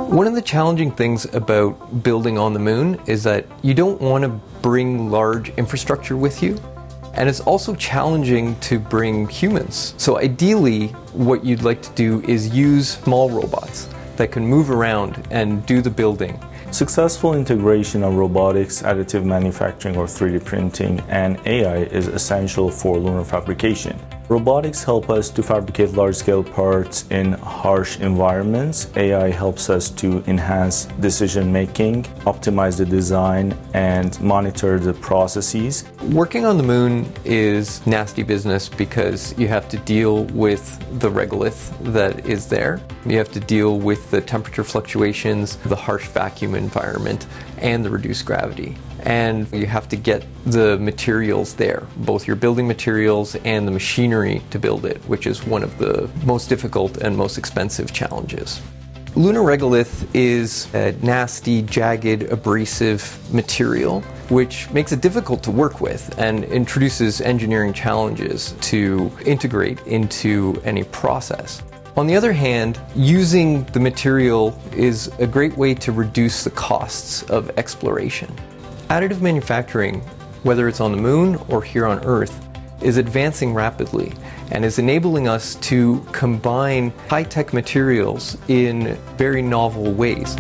One of the challenging things about building on the moon is that you don't want to bring large infrastructure with you. And it's also challenging to bring humans. So ideally, what you'd like to do is use small robots that can move around and do the building. Successful integration of robotics, additive manufacturing or 3D printing, and AI is essential for lunar fabrication. Robotics help us to fabricate large-scale parts in harsh environments. AI helps us to enhance decision-making, optimize the design, and monitor the processes. Working on the moon is nasty business because you have to deal with the regolith that is there. You have to deal with the temperature fluctuations, the harsh vacuum environment, and the reduced gravity. And you have to get the materials there, both your building materials and the machinery to build it, which is one of the most difficult and most expensive challenges. Lunar regolith is a nasty, jagged, abrasive material which makes it difficult to work with and introduces engineering challenges to integrate into any process. On the other hand, using the material is a great way to reduce the costs of exploration. Additive manufacturing, whether it's on the moon or here on Earth, is advancing rapidly and is enabling us to combine high-tech materials in very novel ways.